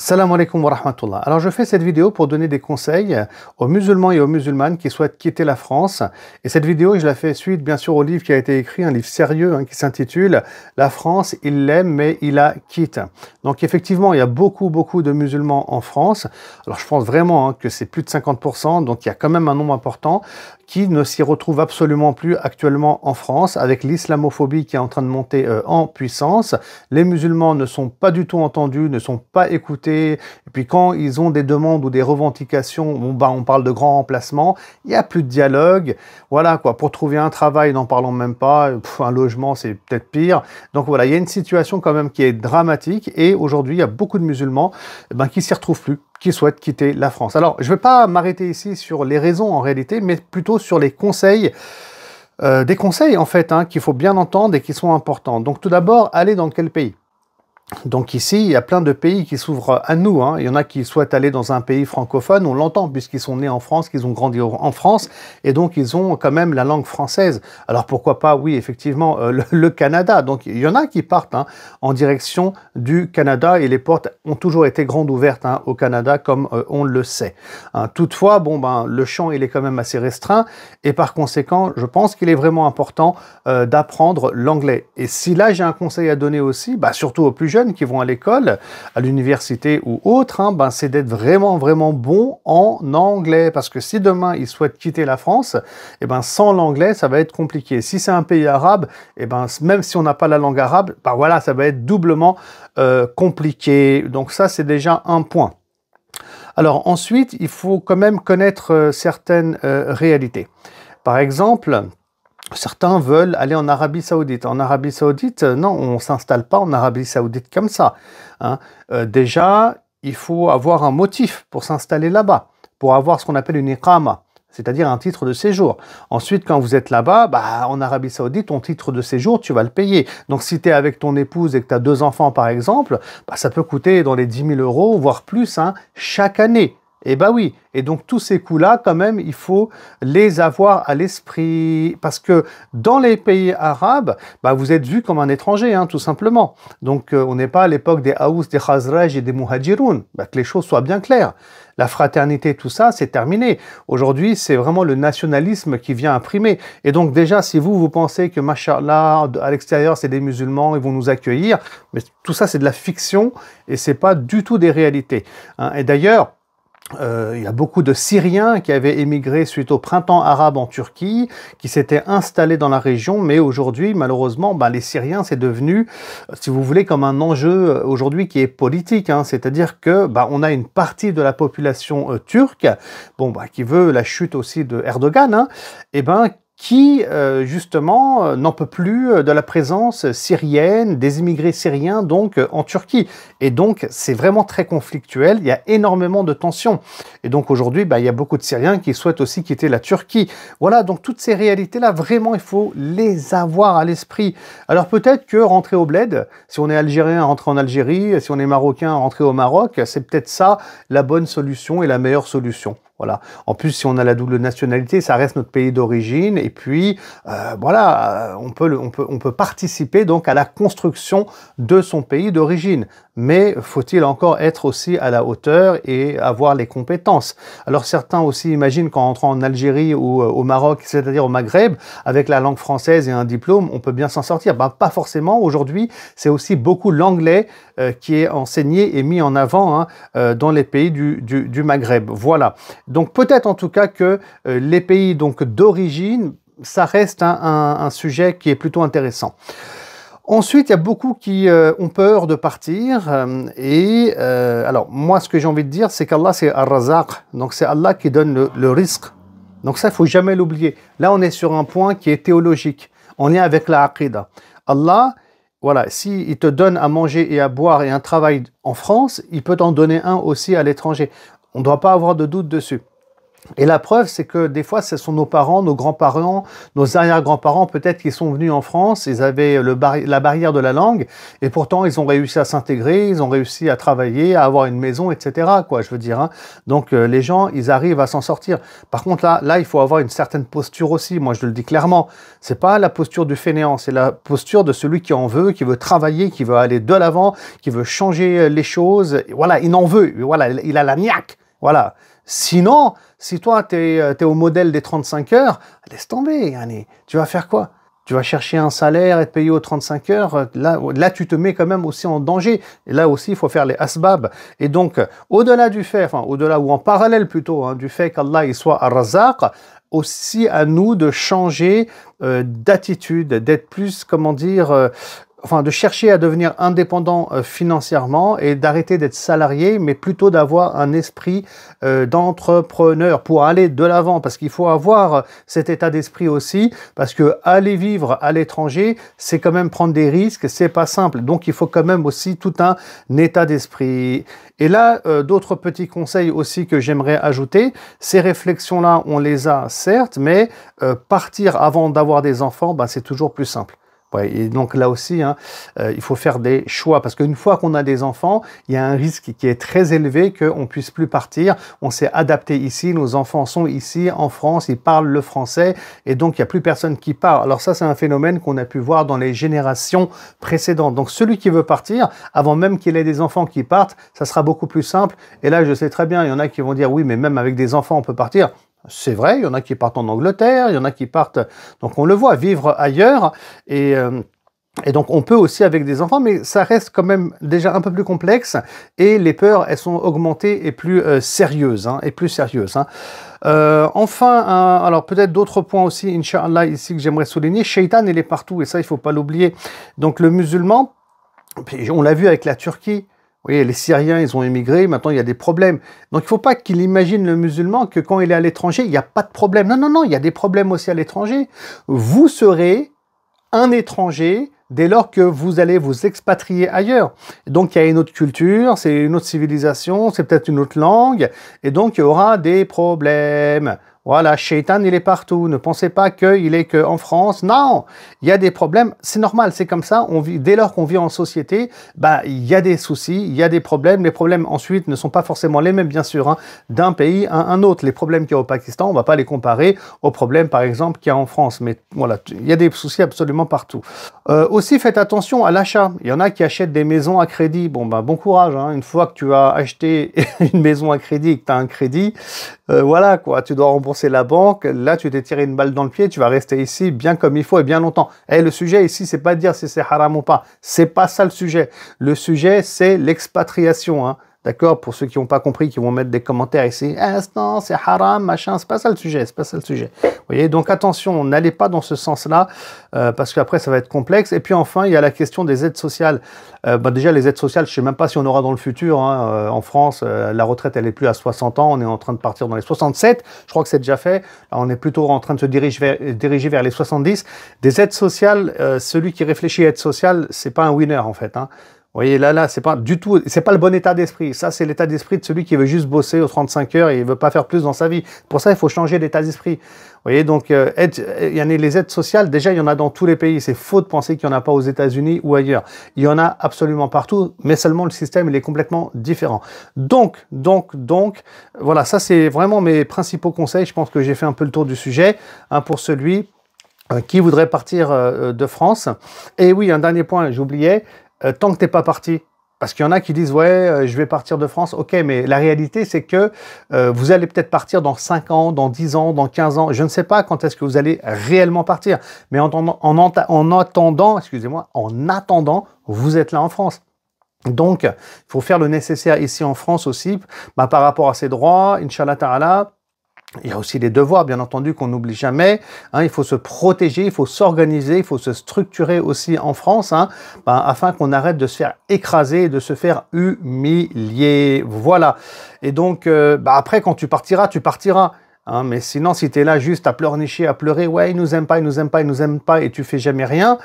Salam alaikum wa rahmatullah. Alors je fais cette vidéo pour donner des conseils aux musulmans et aux musulmanes qui souhaitent quitter la France. Et cette vidéo, je la fais suite bien sûr au livre qui a été écrit, un livre sérieux qui s'intitule « La France, il l'aime mais il la quitte ». Donc effectivement, il y a beaucoup de musulmans en France. Alors je pense vraiment que c'est plus de 50%, donc il y a quand même un nombre important qui ne s'y retrouve absolument plus actuellement en France, avec l'islamophobie qui est en train de monter en puissance. Les musulmans ne sont pas du tout entendus, ne sont pas écoutés. Et puis quand ils ont des demandes ou des revendications, on parle de grands remplacements, il n'y a plus de dialogue. Voilà quoi, pour trouver un travail, n'en parlons même pas. Un logement, c'est peut-être pire. Donc voilà, il y a une situation quand même qui est dramatique. Et aujourd'hui, il y a beaucoup de musulmans qui s'y retrouvent plus, qui souhaitent quitter la France. Alors, je ne vais pas m'arrêter ici sur les raisons en réalité, mais plutôt sur les conseils, des conseils en fait, qu'il faut bien entendre et qui sont importants. Donc tout d'abord, aller dans quel pays ? Donc ici, il y a plein de pays qui s'ouvrent à nous. Il y en a qui souhaitent aller dans un pays francophone, on l'entend puisqu'ils sont nés en France, qu'ils ont grandi en France, et donc ils ont quand même la langue française. Alors pourquoi pas, oui, effectivement, le Canada. Donc il y en a qui partent en direction du Canada, et les portes ont toujours été grandes ouvertes au Canada, comme on le sait. Toutefois, le champ, il est quand même assez restreint, et par conséquent, je pense qu'il est vraiment important d'apprendre l'anglais. Et si là, j'ai un conseil à donner aussi, surtout aux plus jeunes, qui vont à l'école, à l'université ou autre, c'est d'être vraiment bon en anglais, parce que si demain ils souhaitent quitter la France, sans l'anglais ça va être compliqué. Si c'est un pays arabe, même si on n'a pas la langue arabe, voilà, ça va être doublement compliqué. Donc ça, c'est déjà un point. Alors ensuite, il faut quand même connaître certaines réalités. Par exemple, certains veulent aller en Arabie Saoudite. En Arabie Saoudite, non, on ne s'installe pas en Arabie Saoudite comme ça. Déjà, il faut avoir un motif pour s'installer là-bas, pour avoir ce qu'on appelle une iqama, c'est-à-dire un titre de séjour. Ensuite, quand vous êtes là-bas, en Arabie Saoudite, ton titre de séjour, tu vas le payer. Donc, si tu es avec ton épouse et que tu as 2 enfants, par exemple, ça peut coûter dans les 10 000 euros, voire plus, chaque année. Et oui, et donc tous ces coûts-là, quand même, il faut les avoir à l'esprit, parce que dans les pays arabes, vous êtes vu comme un étranger, tout simplement. Donc on n'est pas à l'époque des Haous, des Khazraj et des Muhajiroun, que les choses soient bien claires. La fraternité, tout ça, c'est terminé. Aujourd'hui, c'est vraiment le nationalisme qui vient imprimer. Et donc déjà, si vous pensez que, machallah, à l'extérieur, c'est des musulmans, ils vont nous accueillir, mais tout ça, c'est de la fiction, et c'est pas du tout des réalités. Et d'ailleurs, il y a beaucoup de Syriens qui avaient émigré suite au printemps arabe en Turquie, qui s'étaient installés dans la région, mais aujourd'hui, malheureusement, les Syriens, c'est devenu, si vous voulez, comme un enjeu aujourd'hui qui est politique, c'est-à-dire que on a une partie de la population turque, qui veut la chute aussi de Erdogan, qui, justement, n'en peut plus de la présence syrienne, des immigrés syriens, donc, en Turquie. Et donc, c'est vraiment très conflictuel, il y a énormément de tensions. Et donc, aujourd'hui, il y a beaucoup de Syriens qui souhaitent aussi quitter la Turquie. Voilà, donc, toutes ces réalités-là, vraiment, il faut les avoir à l'esprit. Alors, peut-être que rentrer au bled, si on est algérien, rentrer en Algérie, si on est marocain, rentrer au Maroc, c'est peut-être ça la bonne solution et la meilleure solution. Voilà. En plus, si on a la double nationalité, ça reste notre pays d'origine. Et puis, on peut participer donc à la construction de son pays d'origine. Mais faut-il encore être aussi à la hauteur et avoir les compétences? Alors certains aussi imaginent qu'en rentrant en Algérie ou au Maroc, c'est-à-dire au Maghreb, avec la langue française et un diplôme, on peut bien s'en sortir. Pas forcément. Aujourd'hui, c'est aussi beaucoup l'anglais qui est enseigné et mis en avant dans les pays du Maghreb. Voilà. Donc peut-être en tout cas que les pays d'origine, ça reste un sujet qui est plutôt intéressant. Ensuite, il y a beaucoup qui ont peur de partir. Alors, moi, ce que j'ai envie de dire, c'est qu'Allah, c'est Ar-Razaq. Donc, c'est Allah qui donne le risque. Donc, ça, il ne faut jamais l'oublier. Là, on est sur un point qui est théologique. On est avec la Aqidah. Allah, voilà, s'il te donne à manger et à boire et un travail en France, il peut t'en donner un aussi à l'étranger. On ne doit pas avoir de doute dessus. Et la preuve, c'est que des fois, ce sont nos parents, nos grands-parents, nos arrière-grands-parents, peut-être qui sont venus en France, ils avaient la barrière de la langue, et pourtant, ils ont réussi à s'intégrer, ils ont réussi à travailler, à avoir une maison, etc., quoi, je veux dire, hein. Donc, les gens, ils arrivent à s'en sortir. Par contre, là, il faut avoir une certaine posture aussi, moi, je le dis clairement. C'est pas la posture du fainéant, c'est la posture de celui qui en veut, qui veut travailler, qui veut aller de l'avant, qui veut changer les choses. Et voilà, il en veut, voilà, il a la niaque, voilà. Sinon, si toi, tu es au modèle des 35 heures, laisse tomber, Yanni. Tu vas faire quoi? Tu vas chercher un salaire, être payé aux 35 heures. Là, tu te mets quand même aussi en danger. Et là aussi, il faut faire les asbab. Et donc, au-delà du fait, enfin, au-delà ou en parallèle plutôt, hein, du fait qu'Allah il soit ar-Razzaq, aussi à nous de changer d'attitude, d'être plus, comment dire, enfin, de chercher à devenir indépendant financièrement et d'arrêter d'être salarié, mais plutôt d'avoir un esprit d'entrepreneur pour aller de l'avant, parce qu'il faut avoir cet état d'esprit aussi, parce que aller vivre à l'étranger, c'est quand même prendre des risques, c'est pas simple. Donc, il faut quand même aussi tout un état d'esprit. Et là, d'autres petits conseils aussi que j'aimerais ajouter. Ces réflexions-là, on les a certes, mais partir avant d'avoir des enfants, ben, c'est toujours plus simple. Ouais, et donc là aussi, hein, il faut faire des choix parce qu'une fois qu'on a des enfants, il y a un risque qui est très élevé qu'on ne puisse plus partir. On s'est adapté ici, nos enfants sont ici en France, ils parlent le français et donc il n'y a plus personne qui part. Alors ça, c'est un phénomène qu'on a pu voir dans les générations précédentes. Donc celui qui veut partir, avant même qu'il ait des enfants qui partent, ça sera beaucoup plus simple. Et là, je sais très bien, il y en a qui vont dire oui, mais même avec des enfants, on peut partir. C'est vrai, il y en a qui partent en Angleterre, il y en a qui partent, donc on le voit, vivre ailleurs, et donc on peut aussi avec des enfants, mais ça reste quand même déjà un peu plus complexe, et les peurs, elles sont augmentées et plus sérieuses, hein, Enfin, alors peut-être d'autres points aussi, Inch'Allah, ici que j'aimerais souligner, Shaitan, il est partout, et ça, il faut pas l'oublier. Donc le musulman, on l'a vu avec la Turquie, vous voyez, les Syriens, ils ont émigré, maintenant il y a des problèmes. Donc il ne faut pas qu'il imagine le musulman que quand il est à l'étranger, il n'y a pas de problème. Non, non, non, il y a des problèmes aussi à l'étranger. Vous serez un étranger dès lors que vous allez vous expatrier ailleurs. Donc il y a une autre culture, c'est une autre civilisation, c'est peut-être une autre langue, et donc il y aura des problèmes. Voilà, Shaitan, il est partout. Ne pensez pas qu'il est qu'en France. Non, il y a des problèmes. C'est normal, c'est comme ça. On vit, dès lors qu'on vit en société, bah, il y a des soucis, il y a des problèmes. Les problèmes, ensuite, ne sont pas forcément les mêmes, bien sûr, hein, d'un pays à un autre. Les problèmes qu'il y a au Pakistan, on ne va pas les comparer aux problèmes, par exemple, qu'il y a en France. Mais voilà, il y a des soucis absolument partout. Aussi, faites attention à l'achat. Il y en a qui achètent des maisons à crédit. Bon, bah, bon courage, hein. Une fois que tu as acheté une maison à crédit et que tu as un crédit, voilà, quoi, tu dois rembourser la banque. Là, tu t'es tiré une balle dans le pied. Tu vas rester ici bien comme il faut et bien longtemps. Et le sujet ici, c'est pas de dire si c'est haram ou pas. C'est pas ça le sujet. Le sujet, c'est l'expatriation, hein. D'accord? Pour ceux qui n'ont pas compris, qui vont mettre des commentaires ici. Ah, non, c'est haram, machin. C'est pas ça le sujet. C'est pas ça le sujet. Vous voyez? Donc attention, n'allez pas dans ce sens-là, parce qu'après, ça va être complexe. Et puis enfin, il y a la question des aides sociales. Bah, déjà, les aides sociales, je sais même pas si on aura dans le futur, hein. En France, la retraite, elle est plus à 60 ans. On est en train de partir dans les 67. Je crois que c'est déjà fait. Là, on est plutôt en train de se diriger vers les 70. Des aides sociales, celui qui réfléchit à aide sociale, c'est pas un winner, en fait, hein. Vous voyez, là, c'est pas du tout, c'est pas le bon état d'esprit. Ça, c'est l'état d'esprit de celui qui veut juste bosser aux 35 heures et il veut pas faire plus dans sa vie. Pour ça, il faut changer d'état d'esprit. Vous voyez, donc, il y en a les aides sociales, déjà, il y en a dans tous les pays. C'est faux de penser qu'il n'y en a pas aux États-Unis ou ailleurs. Il y en a absolument partout, mais seulement le système, il est complètement différent. Donc, voilà, ça, c'est vraiment mes principaux conseils. Je pense que j'ai fait un peu le tour du sujet, hein, pour celui qui voudrait partir de France. Et oui, un dernier point, j'oubliais. Tant que t'es pas parti, parce qu'il y en a qui disent ouais, je vais partir de France, ok, mais la réalité c'est que vous allez peut-être partir dans 5 ans, dans 10 ans, dans 15 ans, je ne sais pas quand est-ce que vous allez réellement partir, mais en attendant, excusez-moi, en attendant, vous êtes là en France. Donc, il faut faire le nécessaire ici en France aussi, bah, par rapport à ses droits, Inch'Allah Ta'ala. Il y a aussi des devoirs, bien entendu, qu'on n'oublie jamais, hein. Il faut se protéger, il faut s'organiser, il faut se structurer aussi en France, hein, afin qu'on arrête de se faire écraser et de se faire humilier. Voilà. Et donc, après, quand tu partiras, Hein, mais sinon, si tu es là juste à pleurnicher, à pleurer, ouais, ils nous aiment pas, ils nous aiment pas, ils nous aiment pas, et tu fais jamais rien,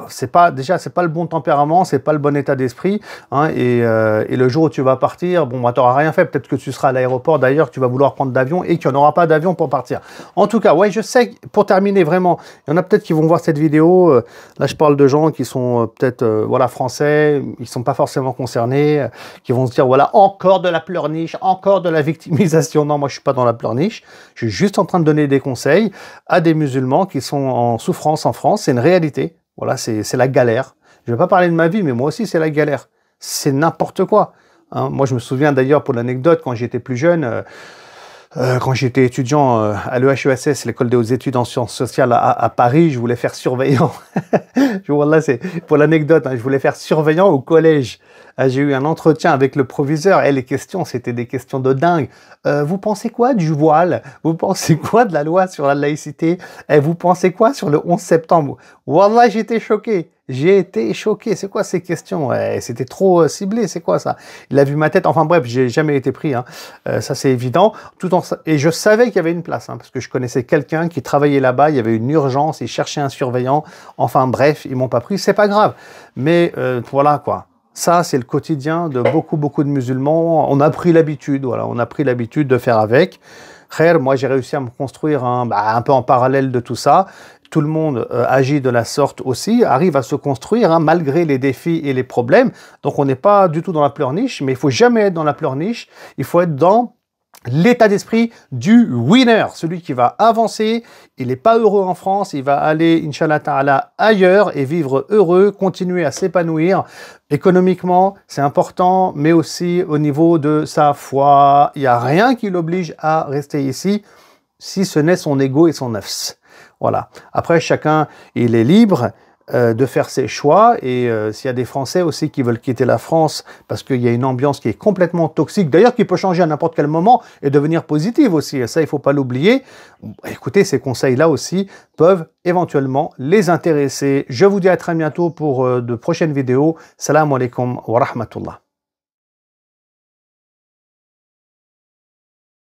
c'est pas le bon tempérament, c'est pas le bon état d'esprit. Hein, et le jour où tu vas partir, bon, bah, tu n'auras rien fait. Peut-être que tu seras à l'aéroport d'ailleurs, tu vas vouloir prendre d'avion et qu'il n'y en aura pas d'avion pour partir. En tout cas, ouais, je sais, pour terminer vraiment, il y en a peut-être qui vont voir cette vidéo. Là, je parle de gens qui sont peut-être voilà, français, ils sont pas forcément concernés, qui vont se dire, voilà, encore de la pleurniche, encore de la victimisation. Non, moi, je suis pas dans la pleurniche. Je suis juste en train de donner des conseils à des musulmans qui sont en souffrance en France. C'est une réalité. Voilà, c'est la galère. Je ne vais pas parler de ma vie, mais moi aussi, c'est la galère. C'est n'importe quoi. Hein. Moi, je me souviens d'ailleurs, pour l'anecdote, quand j'étais plus jeune, quand j'étais étudiant à l'EHESS, l'école des hautes études en sciences sociales à Paris, je voulais faire surveillant. Là, c'est pour l'anecdote, hein, je voulais faire surveillant au collège. J'ai eu un entretien avec le proviseur et les questions, c'était des questions de dingue. Vous pensez quoi du voile? Vous pensez quoi de la loi sur la laïcité? Et vous pensez quoi sur le 11 septembre? Wallah, j'étais choqué. J'ai été choqué. C'est quoi ces questions? Ouais, c'était trop ciblé. C'est quoi ça? Il a vu ma tête. Enfin bref, j'ai jamais été pris. Hein. Ça, c'est évident. Et je savais qu'il y avait une place, hein, parce que je connaissais quelqu'un qui travaillait là-bas. Il y avait une urgence. Il cherchait un surveillant. Enfin bref, ils m'ont pas pris. C'est pas grave. Mais voilà quoi. Ça, c'est le quotidien de beaucoup de musulmans. On a pris l'habitude. Voilà, on a pris l'habitude de faire avec. Khair, moi, j'ai réussi à me construire un peu en parallèle de tout ça. Tout le monde agit de la sorte aussi, arrive à se construire hein, malgré les défis et les problèmes. Donc on n'est pas du tout dans la pleurniche, mais il faut jamais être dans la pleurniche. Il faut être dans l'état d'esprit du winner, celui qui va avancer. Il n'est pas heureux en France, il va aller, Inch'Allah Ta'ala, ailleurs et vivre heureux, continuer à s'épanouir. Économiquement, c'est important, mais aussi au niveau de sa foi. Il n'y a rien qui l'oblige à rester ici, si ce n'est son ego et son nafs. Voilà. Après, chacun, il est libre de faire ses choix. Et s'il y a des Français aussi qui veulent quitter la France parce qu'il y a une ambiance qui est complètement toxique, d'ailleurs qui peut changer à n'importe quel moment et devenir positive aussi, ça, il ne faut pas l'oublier. Écoutez, ces conseils-là aussi peuvent éventuellement les intéresser. Je vous dis à très bientôt pour de prochaines vidéos. Salam alaikum wa rahmatullah.